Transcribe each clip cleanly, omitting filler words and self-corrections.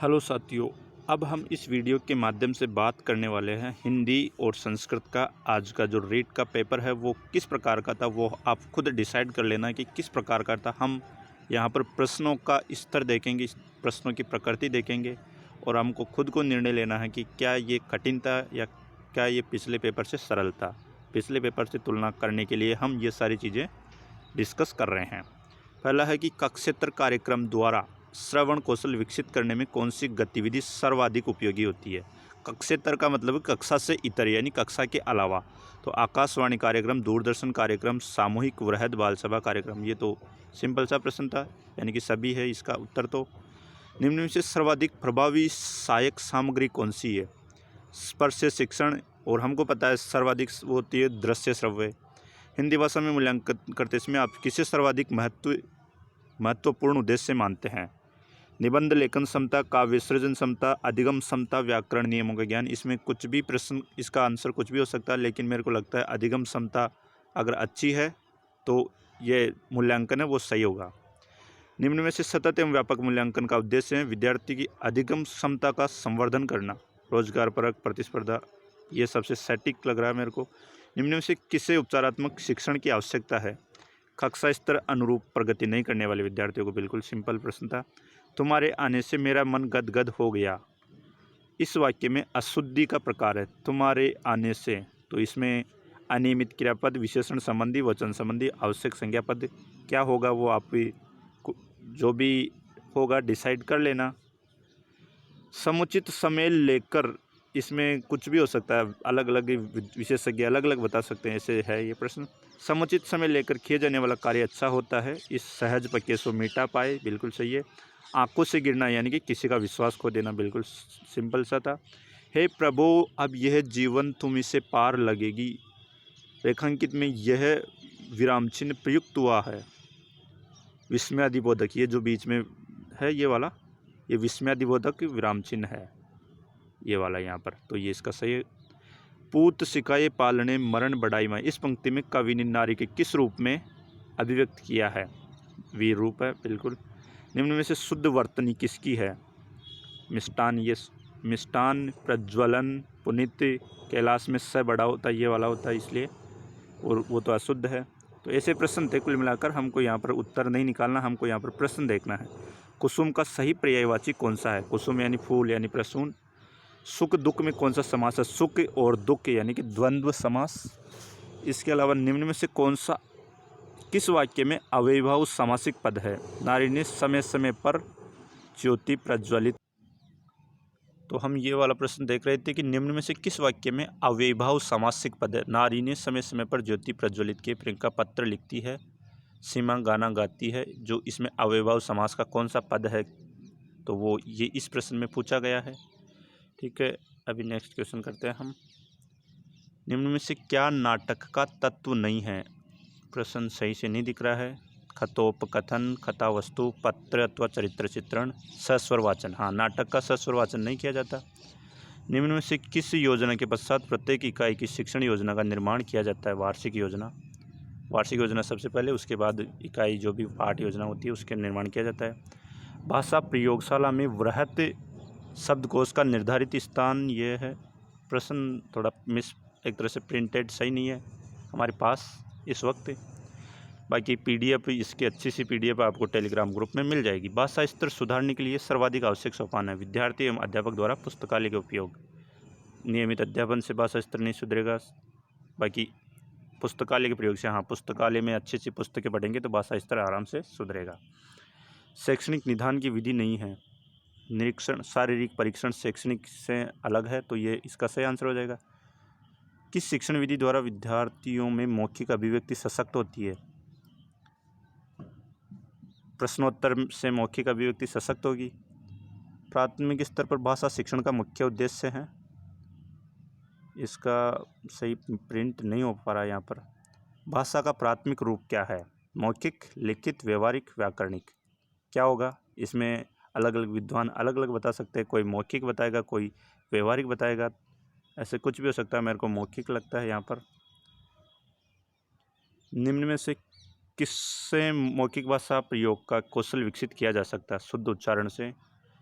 Hello साथियों, अब हम इस वीडियो के माध्यम से बात करने वाले हैं हिंदी और संस्कृत का। आज का जो रीट का पेपर है वो किस प्रकार का था वो आप खुद डिसाइड कर लेना कि किस प्रकार का था। हम यहाँ पर प्रश्नों का स्तर देखेंगे, प्रश्नों की प्रकृति देखेंगे और हमको खुद को निर्णय लेना है कि क्या ये कठिन था या क्या ये पिछले पेपर से सरल था। पिछले पेपर से तुलना करने के लिए हम ये सारी चीज़ें डिस्कस कर रहे हैं। पहला है कि कक्षेत्र कार्यक्रम द्वारा श्रवण कौशल विकसित करने में कौन सी गतिविधि सर्वाधिक उपयोगी होती है। कक्षेत्र का मतलब कक्षा से इतर यानी कक्षा के अलावा। तो आकाशवाणी कार्यक्रम, दूरदर्शन कार्यक्रम, सामूहिक वृहद बाल सभा कार्यक्रम। ये तो सिंपल सा प्रश्न था, यानी कि सभी है इसका उत्तर। तो निम्न में से सर्वाधिक प्रभावी सहायक सामग्री कौन सी है। स्पर्श शिक्षण, और हमको पता है सर्वाधिक वो होती है दृश्य श्रव्य। हिंदी भाषा में मूल्यांकन करते समय आप किसे सर्वाधिक महत्वपूर्ण उद्देश्य मानते हैं। निबंध लेखन क्षमता, काव्य सृजन क्षमता, अधिगम क्षमता, व्याकरण नियमों का ज्ञान। इसमें कुछ भी प्रश्न, इसका आंसर कुछ भी हो सकता है, लेकिन मेरे को लगता है अधिगम क्षमता अगर अच्छी है तो ये मूल्यांकन है वो सही होगा। निम्न में से सतत एवं व्यापक मूल्यांकन का उद्देश्य है विद्यार्थी की अधिगम क्षमता का संवर्धन करना, रोजगार परक प्रतिस्पर्धा। ये सबसे सटीक लग रहा है मेरे को। निम्न में से किसे उपचारात्मक शिक्षण की आवश्यकता है। कक्षा स्तर अनुरूप प्रगति नहीं करने वाले विद्यार्थियों को। बिल्कुल सिंपल प्रश्न था। तुम्हारे आने से मेरा मन गदगद हो गया। इस वाक्य में अशुद्धि का प्रकार है तुम्हारे आने से, तो इसमें अनियमित क्रियापद, विशेषण संबंधी, वचन संबंधी, आवश्यक संज्ञा पद क्या होगा वो आप जो भी होगा डिसाइड कर लेना। समुचित समय लेकर, इसमें कुछ भी हो सकता है, अलग अलग विशेषज्ञ अलग अलग बता सकते हैं, ऐसे है ये प्रश्न। समुचित समय लेकर किए जाने वाला कार्य अच्छा होता है, इस सहज पक्के सो मीठा पाए। बिल्कुल सही है। आंखों से गिरना यानी कि किसी का विश्वास खो देना। बिल्कुल सिंपल सा था। हे प्रभु अब यह जीवन तुम इसे पार लगेगी। रेखांकित में यह विराम चिन्ह प्रयुक्त हुआ है। विस्मयादिबोधक, ये जो बीच में है ये वाला, ये विस्मयादिबोधक विराम चिन्ह है ये वाला यहाँ पर, तो ये इसका सही है। पूत सिकाए पालने मरण बढ़ाई माई। इस पंक्ति में कवि ने नारी के किस रूप में अभिव्यक्त किया है। वीर रूप है। बिल्कुल। निम्न में से शुद्ध वर्तनी किसकी है। मिष्टान, ये मिष्टान, प्रज्वलन, पुनित। कैलाश में स बड़ा होता है, ये वाला होता है इसलिए, और वो तो अशुद्ध है। तो ऐसे प्रश्न थे। कुल मिलाकर हमको यहाँ पर उत्तर नहीं निकालना, हमको यहाँ पर प्रश्न देखना है। कुसुम का सही पर्यायवाची कौन सा है। कुसुम यानी फूल यानी प्रसून। सुख दुख में कौन सा समास है। सुख और दुख यानी कि द्वंद्व समास। इसके अलावा निम्न में से कौन सा किस वाक्य में अव्ययभाव समासिक पद है। नारी ने समय समय पर ज्योति प्रज्वलित। तो हम ये वाला प्रश्न देख रहे थे कि निम्न में से किस वाक्य में अव्ययभाव समासिक पद है। नारी ने समय समय पर ज्योति प्रज्वलित किए, प्रियंका पत्र लिखती है, सीमा गाना गाती है। जो इसमें अव्ययभाव समास का कौन सा पद है, तो वो ये इस प्रश्न में पूछा गया है। ठीक है, अभी नेक्स्ट क्वेश्चन करते हैं हम। निम्न में से क्या नाटक का तत्व नहीं है। प्रश्न सही से नहीं दिख रहा है। कथोपकथन, कथा वस्तु, पत्र अथवा चरित्र चित्रण, सस्वर वाचन। हाँ, नाटक का सस्वर वाचन नहीं किया जाता। निम्न में से किस योजना के पश्चात प्रत्येक इकाई की शिक्षण योजना का निर्माण किया जाता है। वार्षिक योजना। वार्षिक योजना सबसे पहले, उसके बाद इकाई जो भी पाठ योजना होती है उसके निर्माण किया जाता है। भाषा प्रयोगशाला में वृहत शब्दकोश का निर्धारित स्थान ये है। प्रश्न थोड़ा एक तरह से प्रिंटेड सही नहीं है हमारे पास इस वक्त। बाकी पीडीएफ, इसकी अच्छी सी पीडीएफ आपको टेलीग्राम ग्रुप में मिल जाएगी। भाषा स्तर सुधारने के लिए सर्वाधिक आवश्यक सोपान है विद्यार्थी एवं अध्यापक द्वारा पुस्तकालय के उपयोग। नियमित अध्यापन से भाषा स्तर नहीं सुधरेगा, बाकी पुस्तकालय के प्रयोग से, हाँ, पुस्तकालय में अच्छी अच्छी पुस्तकें पढ़ेंगे तो भाषा स्तर आराम से सुधरेगा। शैक्षणिक निदान की विधि नहीं है। निरीक्षण, शारीरिक परीक्षण शैक्षणिक से अलग है, तो ये इसका सही आंसर हो जाएगा। किस शिक्षण विधि द्वारा विद्यार्थियों में मौखिक अभिव्यक्ति सशक्त होती है। प्रश्नोत्तर से मौखिक अभिव्यक्ति सशक्त होगी। प्राथमिक स्तर पर भाषा शिक्षण का मुख्य उद्देश्य है। इसका सही प्रिंट नहीं हो पा रहा है यहाँ पर। भाषा का प्राथमिक रूप क्या है। मौखिक, लिखित, व्यवहारिक, व्याकरणिक। क्या होगा इसमें अलग अलग विद्वान अलग अलग बता सकते हैं। कोई मौखिक बताएगा, कोई व्यवहारिक बताएगा, ऐसे कुछ भी हो सकता है। मेरे को मौखिक लगता है यहाँ पर। निम्न में से किससे मौखिक भाषा प्रयोग का कौशल विकसित किया जा सकता है। शुद्ध उच्चारण से,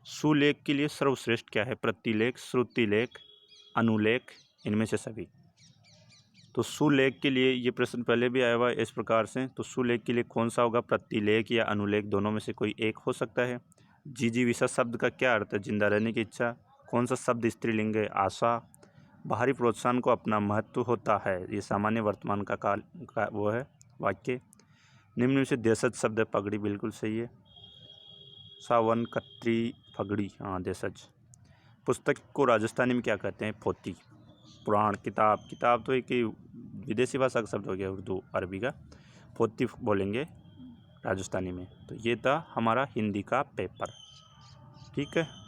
सुलेख के लिए सर्वश्रेष्ठ क्या है? प्रतिलेख, श्रुतिलेख, अनुलेख, इनमें से सभी। तो सुलेख के लिए ये प्रश्न पहले भी आया हुआ है इस प्रकार से। तो सुलेख के लिए कौन सा होगा? प्रतिलेख या अनुलेख, दोनों में से कोई एक हो सकता है। जिजीविषा शब्द का क्या अर्थ है? जिंदा रहने की इच्छा। कौन सा शब्द स्त्रीलिंग है? आशा। बाहरी प्रोत्साहन को अपना महत्व होता है, ये सामान्य वर्तमान का काल का वो है वाक्य। निम्न में से देशज शब्द है? पगड़ी, बिल्कुल सही है। सावन, कत्री, पगड़ी, हाँ देशज। पुस्तक को राजस्थानी में क्या कहते हैं? पोथी। पुराण, किताब, किताब तो एक विदेशी भाषा का शब्द हो गया, उर्दू अरबी का। पोथी बोलेंगे राजस्थानी में। तो ये था हमारा हिंदी का पेपर। ठीक है।